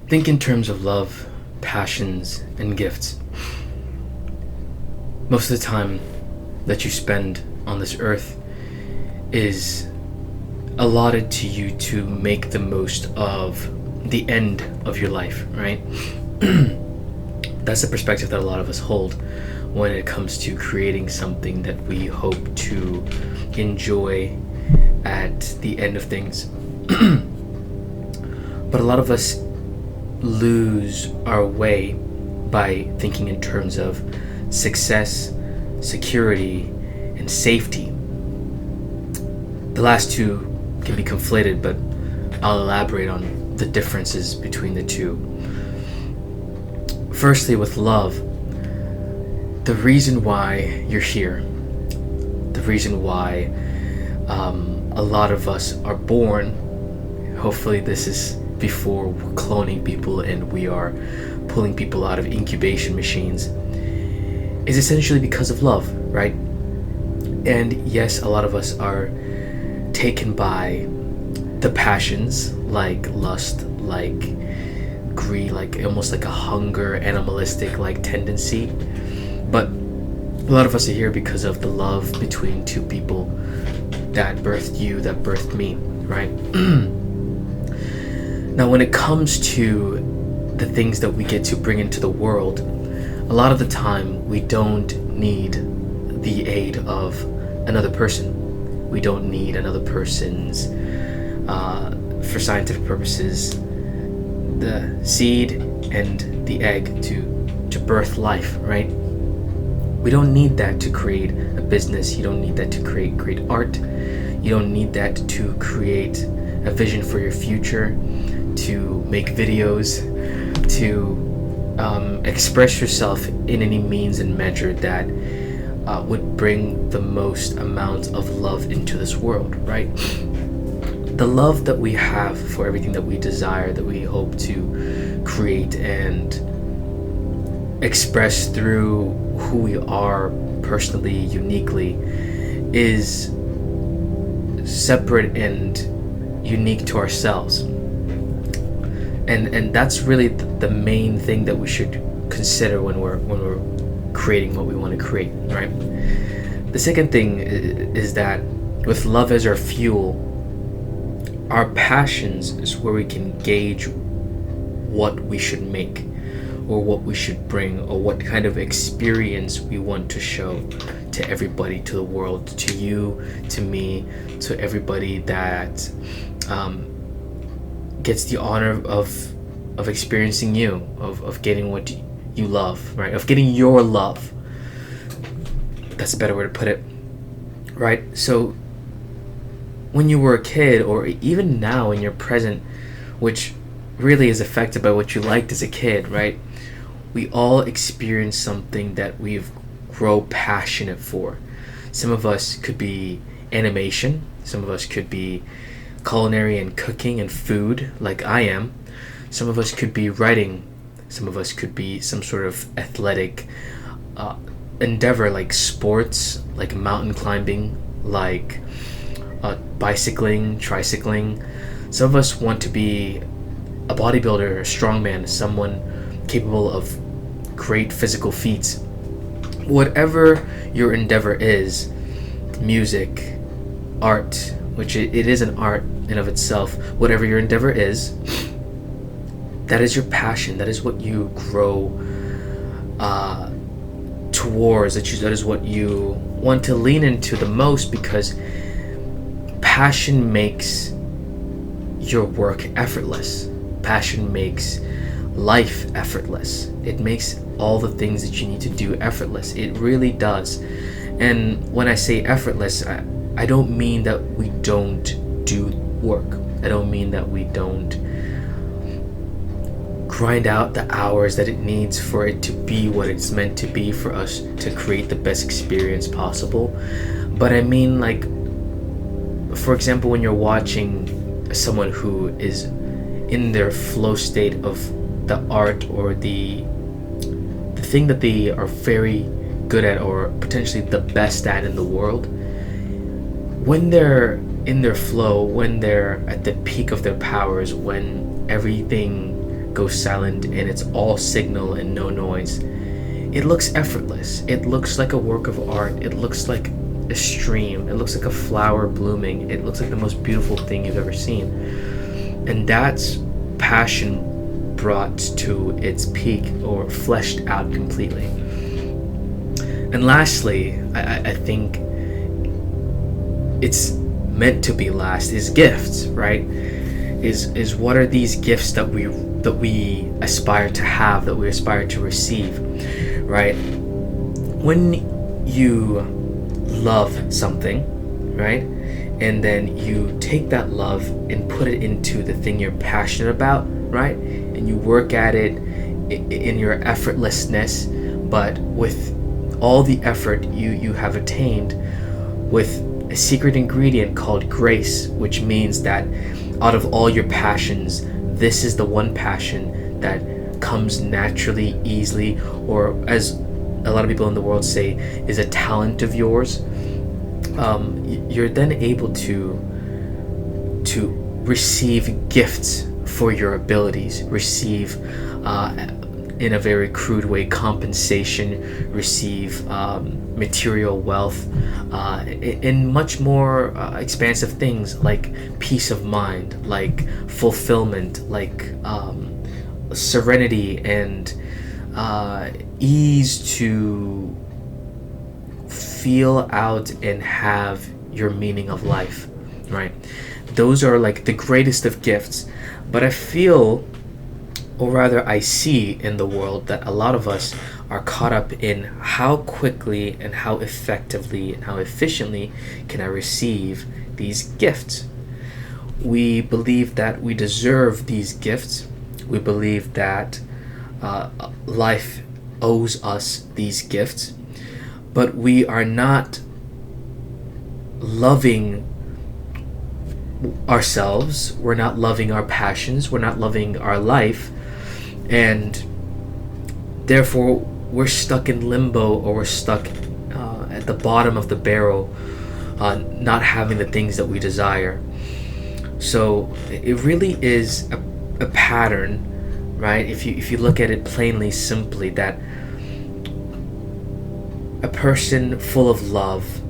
Think in terms of love, passions, and gifts. Most of the time that you spend on this earth is allotted to you to make the most of the end of your life, right? That's the perspective that a lot of us hold when it comes to creating something that we hope to enjoy at the end of things. But a lot of us lose our way by thinking in terms of success, security, and safety. The last two can be conflated, but I'll elaborate on the differences between the two. Firstly, with love, the reason why you're here, the reason why a lot of us are born, hopefully this is before we're cloning people and we are pulling people out of incubation machines, is essentially because of love, right? And yes, a lot of us are taken by the passions like lust, like greed, like almost like a hunger, animalistic like tendency. But a lot of us are here because of the love between two people that birthed you, that birthed me, right? Now, when it comes to the things that we get to bring into the world, a lot of the time we don't need the aid of another person. We don't need another person's, for scientific purposes, the seed and the egg to birth life, right? We don't need that to create a business. You don't need that to create great art. You don't need that to create a vision for your future, to make videos, to express yourself in any means and measure that would bring the most amount of love into this world, right? The love that we have for everything that we desire, that we hope to create and express through who we are personally, uniquely, is separate and unique to ourselves. And that's really the main thing that we should consider when we're creating what we want to create, right? The second thing is that with love as our fuel, our passions is where we can gauge what we should make, or what we should bring, or what kind of experience we want to show to everybody, to the world, to you, to me, to everybody that gets the honor of experiencing you, of getting what you love, right? Of getting your love. That's a better way to put it, right? So when you were a kid, or even now in your present, which really is affected by what you liked as a kid, right? We all experience something that we've grown passionate for. Some of us could be animation. Some of us could be culinary and cooking and food, like I am. Some of us could be writing. Some of us could be some sort of athletic endeavor, like sports, like mountain climbing, like bicycling, tricycling. Some of us want to be a bodybuilder, a strongman, someone capable of great physical feats. Whatever your endeavor is, music, art, which it is an art in of itself, whatever your endeavor is, that is your passion. That is what you grow towards. That is what you want to lean into the most, because passion makes your work effortless. Passion makes life effortless. It makes all the things that you need to do effortless. It really does. And when I say effortless, I don't mean that we don't do work. I don't mean that we don't grind out the hours that it needs for it to be what it's meant to be, for us to create the best experience possible. But I mean, like, for example, when you're watching someone who is in their flow state of the art or the thing that they are very good at, or potentially the best at in the world, when they're in their flow, when they're at the peak of their powers, when everything goes silent and it's all signal and no noise, it looks effortless. It looks like a work of art. It looks like a stream. It looks like a flower blooming. It looks like the most beautiful thing you've ever seen. And that's passion brought to its peak, or fleshed out completely. And lastly, I think it's meant to be last, is gifts, right? Is what are these gifts that we aspire to have, that we aspire to receive, right? When you love something, right, and then you take that love and put it into the thing you're passionate about, right, and you work at it in your effortlessness, but with all the effort you have attained, with a secret ingredient called grace, which means that out of all your passions, this is the one passion that comes naturally, easily, or as a lot of people in the world say, is a talent of yours. You're then able to receive gifts for your abilities, receive in a very crude way compensation, receive material wealth, and much more expansive things like peace of mind, like fulfillment, like serenity and ease to feel out and have your meaning of life, right? Those are like the greatest of gifts. But I feel, or rather I see in the world, that a lot of us are caught up in how quickly and how effectively and how efficiently can I receive these gifts. We believe that we deserve these gifts. We believe that life owes us these gifts, but we are not loving ourselves, we're not loving our passions, we're not loving our life, and therefore we're stuck in limbo, or we're stuck at the bottom of the barrel, not having the things that we desire. So it really is a pattern, right? If you look at it plainly, simply, that a person full of love,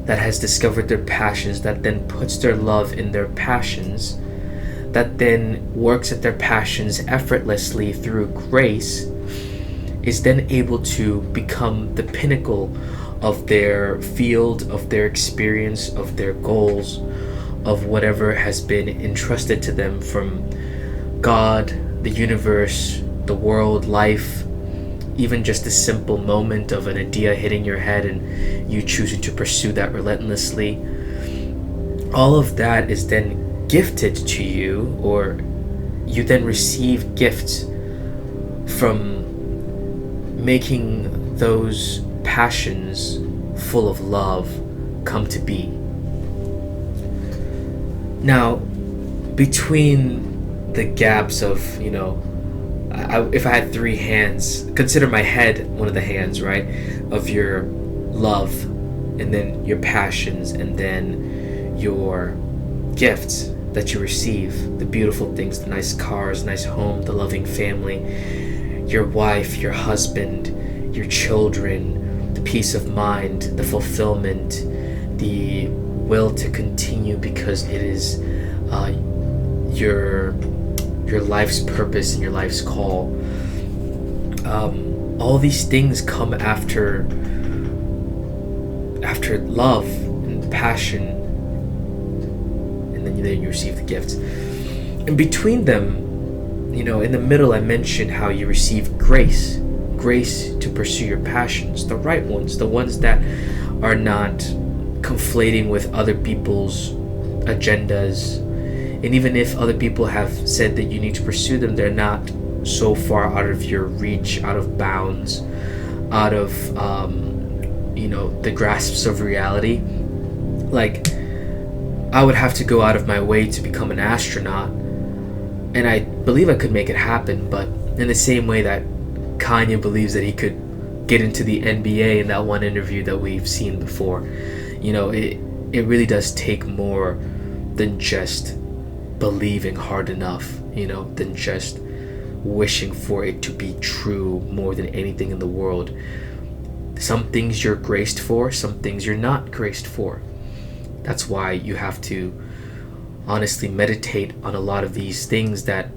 that has discovered their passions, that then puts their love in their passions, that then works at their passions effortlessly through grace, is then able to become the pinnacle of their field, of their experience, of their goals, of whatever has been entrusted to them from God, the universe, the world, life, even just a simple moment of an idea hitting your head and you choosing to pursue that relentlessly. All of that is then gifted to you, or you then receive gifts from making those passions full of love come to be. Now, between the gaps of, if I had three hands, consider my head one of the hands, right, of your love, and then your passions, and then your gifts that you receive, the beautiful things, the nice cars, nice home, the loving family, your wife, your husband, your children, the peace of mind, the fulfillment, the will to continue because it is your life's purpose and your life's call. All these things come after love and passion, and then you receive the gifts. And between them, in the middle, I mentioned how you receive grace to pursue your passions, the right ones, the ones that are not conflating with other people's agendas. And even if other people have said that you need to pursue them, they're not so far out of your reach, out of bounds, out of the grasps of reality. Like, I would have to go out of my way to become an astronaut, and I believe I could make it happen. But in the same way that Kanye believes that he could get into the NBA in that one interview that we've seen before, it really does take more than just believing hard enough, than just wishing for it to be true more than anything in the world. Some things you're graced for, some things you're not graced for. That's why you have to honestly meditate on a lot of these things that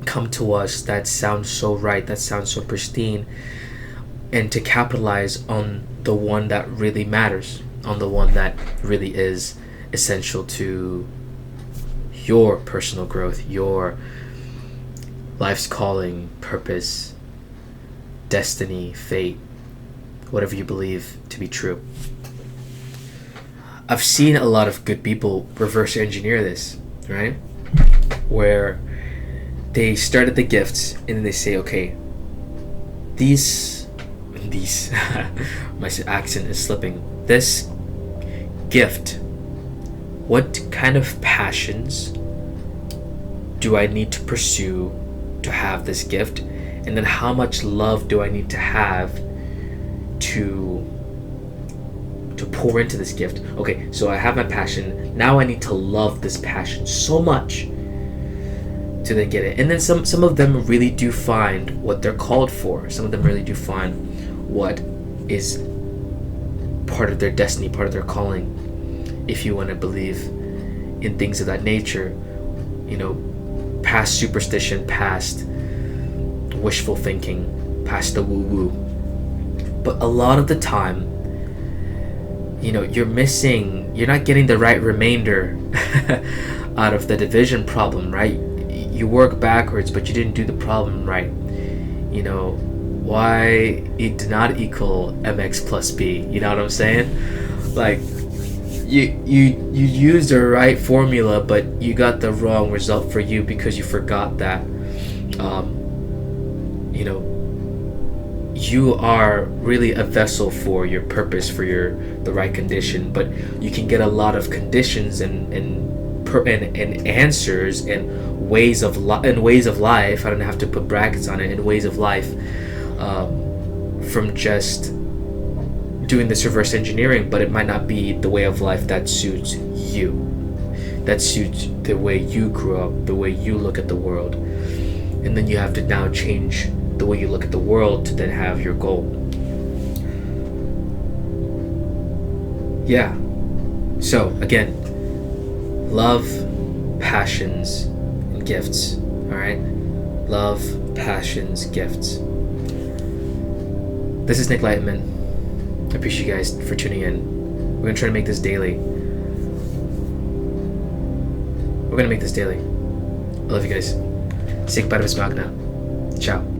come to us that sound so right, that sound so pristine, and to capitalize on the one that really matters, on the one that really is essential to your personal growth, your life's calling, purpose, destiny, fate, whatever you believe to be true. I've seen a lot of good people reverse engineer this, right? Where they start at the gifts and then they say, okay, these my accent is slipping. This gift, what kind of passions do I need to pursue to have this gift? And then how much love do I need to have to pour into this gift? Okay, so I have my passion. Now I need to love this passion so much to then get it. And then some of them really do find what they're called for. Some of them really do find what is part of their destiny, part of their calling, if you want to believe in things of that nature. You know, past superstition, past wishful thinking, past the woo-woo. But a lot of the time, you know, you're not getting the right remainder out of the division problem, right? You work backwards, but you didn't do the problem right. You know, y did not equal mx plus b. You know what I'm saying? Like, you used the right formula, but you got the wrong result for you because you forgot that, you know, you are really a vessel for your purpose, for the right condition. But you can get a lot of conditions and answers and ways of life. I don't have to put brackets on it. And ways of life, from just doing this reverse engineering, but it might not be the way of life that suits you, that suits the way you grew up, the way you look at the world. And then you have to now change the way you look at the world to then have your goal. Yeah. So again, love, passions, and gifts. Alright? Love, passions, gifts. This is Nicklightenment. I appreciate you guys for tuning in. We're gonna try to make this daily. I love you guys. SICPARVISMAGNA. Ciao.